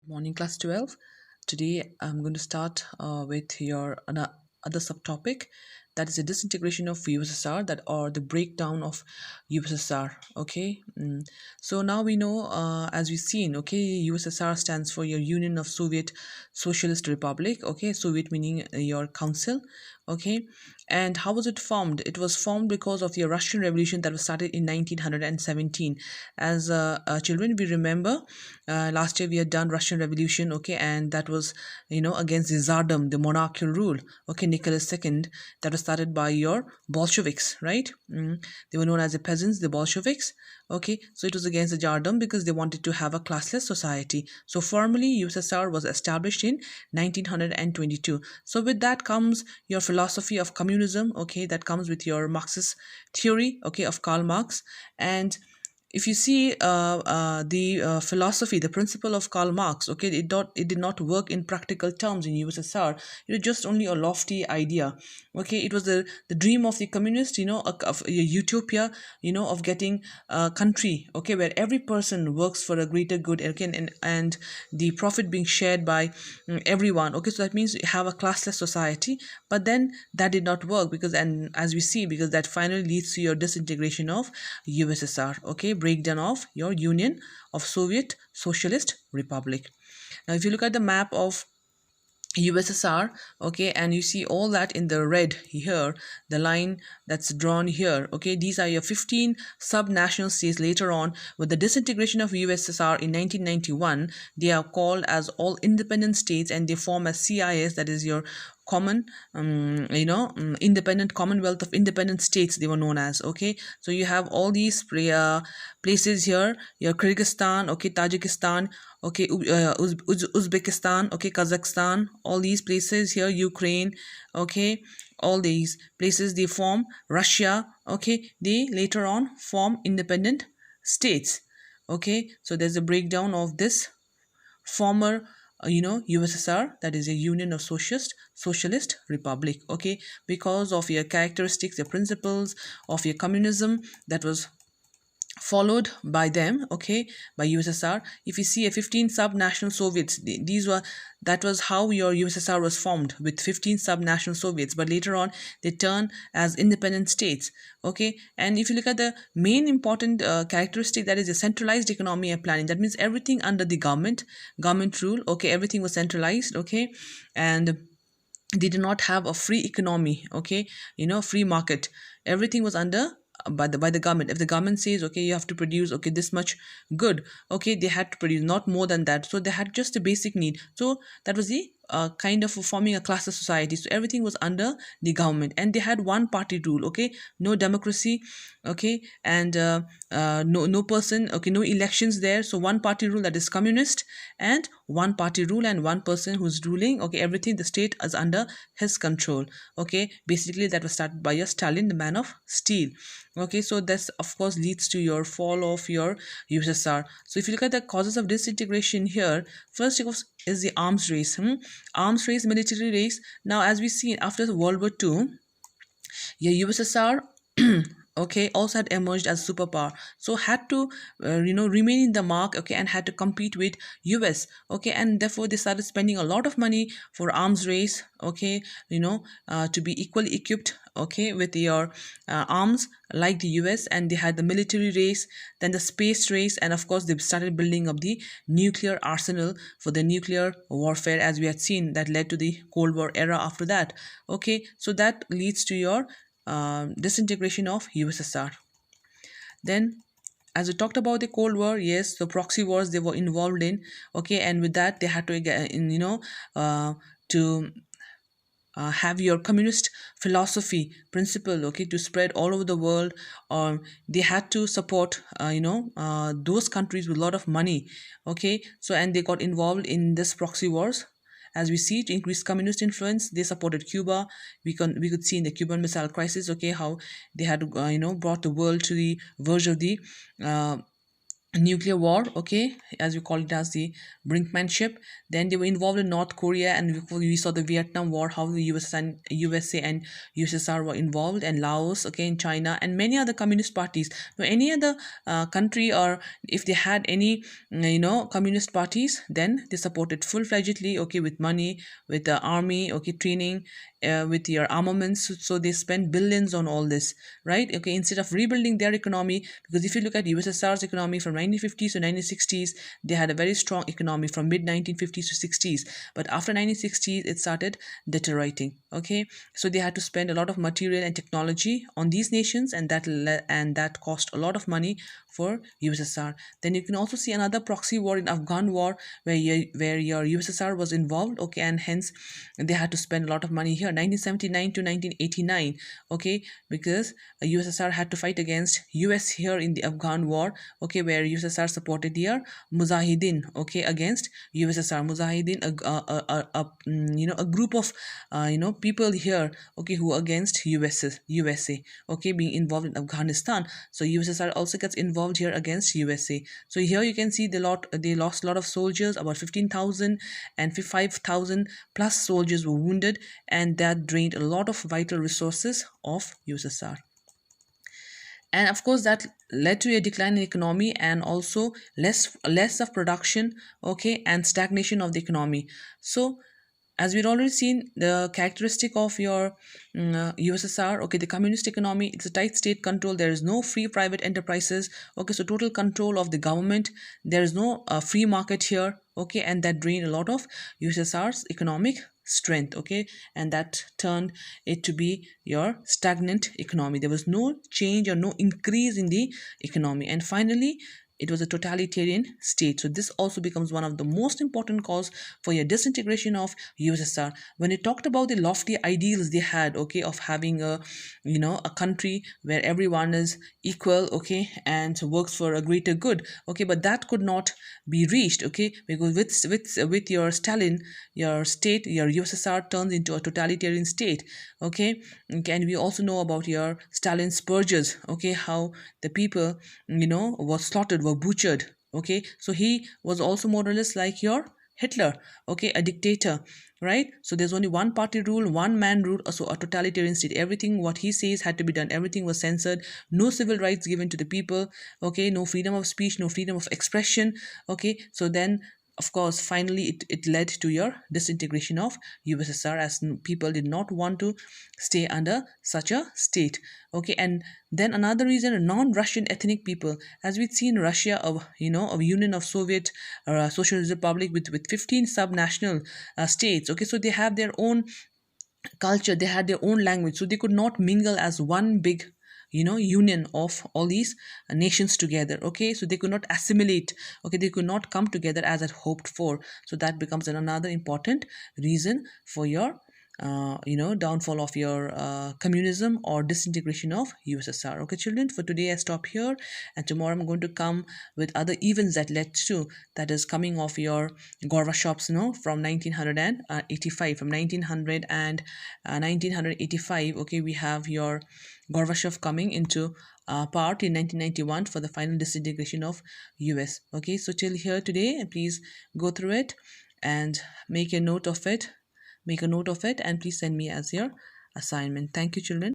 Morning class 12. Today I'm going to start with your other subtopic, that is the disintegration of USSR, that or the breakdown of USSR. Okay. So now we know, as we've seen, okay, USSR stands for your Union of Soviet Socialist Republic. Okay, Soviet meaning your council. Okay, and how was it formed? It was formed because of the Russian Revolution that was started in 1917. As children, we remember last year we had done Russian Revolution. Okay, and that was against the Tsardom, the monarchical rule. Okay, Nicholas II, that was started by your Bolsheviks, right? They were known as the peasants, the Bolsheviks. Okay, so it was against the Tsardom because they wanted to have a classless society. So formally, USSR was established in 1922. So with that comes your philosophy of communism. Okay, that comes with your Marxist theory. Okay, of Karl Marx. And if you see the philosophy, the principle of Karl Marx, okay, it did not work in practical terms in USSR. It was just only a lofty idea. Okay, it was the dream of the communist, of a utopia, of getting a country, okay, where every person works for a greater good, okay, and the profit being shared by everyone. Okay, so that means you have a classless society. But then that did not work, because, and as we see, because that finally leads to your disintegration of USSR. Okay, breakdown of your Union of Soviet Socialist Republic. Now if you look at the map of USSR, okay, and you see all that in the red here, the line that's drawn here, okay, these are your 15 sub-national states. Later on, with the disintegration of USSR in 1991, they are called as all independent states, and they form as CIS, that is your common independent Commonwealth of Independent States, they were known as. Okay, so you have all these places here, your Kyrgyzstan, okay, Tajikistan, okay, Uzbekistan, okay, Kazakhstan, all these places here, Ukraine, okay, all these places, they form Russia. Okay, they later on form independent states. Okay, so there's a breakdown of this former USSR, that is a Union of Socialist Republic. Okay, because of your characteristics, your principles of your communism that was followed by them, okay, by USSR. If you see a 15 sub-national Soviets, these were, that was how your USSR was formed, with 15 sub-national Soviets, but later on they turn as independent states. Okay, and if you look at the main important characteristic, that is a centralized economy and planning. That means everything under the government rule. Okay, everything was centralized. Okay, and they did not have a free economy. Okay, free market. Everything was under by the government. If the government says, okay, you have to produce, okay, this much good, okay, they had to produce, not more than that. So they had just a basic need. So that was the kind of forming a class of society. So everything was under the government, and they had one party rule. Okay, no democracy. Okay, and no person, okay, no elections there. So one party rule, that is communist, and one party rule, and one person who's ruling. Okay, everything, the state is under his control. Okay, basically that was started by your Stalin, the man of steel. Okay, so this of course leads to your fall of your USSR. So if you look at the causes of disintegration here, first is the arms race. Arms race, military race. Now as we see after the World War II, your USSR okay, also had emerged as superpower, so had to remain in the mark. Okay, and had to compete with US. Okay, and therefore they started spending a lot of money for arms race. Okay, to be equally equipped, okay, with your arms like the US. And they had the military race, then the space race, and of course they started building up the nuclear arsenal for the nuclear warfare, as we had seen, that led to the Cold War era after that. Okay, so that leads to your disintegration of USSR. Then, as we talked about the Cold War, yes, the proxy wars they were involved in. Okay, and with that they had to get to have your communist philosophy principle, okay, to spread all over the world. Or they had to support those countries with a lot of money. Okay, so and they got involved in this proxy wars. As we see, to increase communist influence, they supported Cuba. We could see in the Cuban Missile Crisis, okay, how they had brought the world to the verge of the nuclear war, okay, as we call it as the brinkmanship. Then they were involved in North Korea, and we saw the Vietnam War, how the USA and USSR were involved, and Laos, okay, in China, and many other communist parties. Now, any other country, or if they had any communist parties, then they supported full-fledgedly, okay, with money, with the army, okay, training, with your armaments. So they spend billions on all this, right? Okay, instead of rebuilding their economy, because if you look at USSR's economy from 1950s to 1960s, they had a very strong economy from mid 1950s to 60s. But after 1960s, it started deteriorating. Okay, so they had to spend a lot of material and technology on these nations, and that cost a lot of money for USSR. Then you can also see another proxy war in Afghan war, where your USSR was involved, okay, and hence they had to spend a lot of money here, 1979 to 1989, okay, because USSR had to fight against US here in the Afghan war, okay, where USSR supported here Mujahideen, okay, against USSR. Mujahideen, a group of people here, okay, who are against USA, okay, being involved in Afghanistan. So USSR also gets involved here against USA. So here you can see they lost a lot of soldiers, about 15,000, and 5,000 plus soldiers were wounded, and that drained a lot of vital resources of USSR. And of course that led to a decline in economy, and also less of production, okay, and stagnation of the economy. So as we'd already seen, the characteristic of your USSR, okay, the communist economy, it's a tight state control. There is no free private enterprises, okay, so total control of the government. There is no free market here, okay, and that drained a lot of USSR's economic strength, okay, and that turned it to be your stagnant economy. There was no change or no increase in the economy. And finally, it was a totalitarian state. So this also becomes one of the most important cause for your disintegration of USSR. When it talked about the lofty ideals they had, okay, of having a country where everyone is equal, okay, and works for a greater good, okay, but that could not be reached, okay, because with your Stalin, your state, your USSR turns into a totalitarian state, okay. And we also know about your Stalin's purges, okay, how the people were slaughtered, were butchered, okay. So he was also more or less like your Hitler, okay, a dictator, right? So there's only one party rule, one man rule, so a totalitarian state. Everything what he says had to be done. Everything was censored. No civil rights given to the people, okay. No freedom of speech, no freedom of expression, okay. So then of course finally it led to your disintegration of USSR, as people did not want to stay under such a state, okay. And then another reason, non-Russian ethnic people, as we've seen Russia, a union of Soviet socialist republic with 15 subnational states, okay. So they have their own culture, they had their own language, so they could not mingle as one big union of all these nations together, okay. So they could not assimilate, okay, they could not come together as had hoped for. So that becomes another important reason for your downfall of your communism or disintegration of USSR. Okay, children, for today I stop here, and tomorrow I'm going to come with other events that led to, that is coming of your Gorbachev's, from 1985, from 1900 and 1985. Okay, we have your Gorbachev coming into part in 1991 for the final disintegration of US. Okay, so till here today, please go through it and make a note of it, and please send me as your assignment. Thank you, children.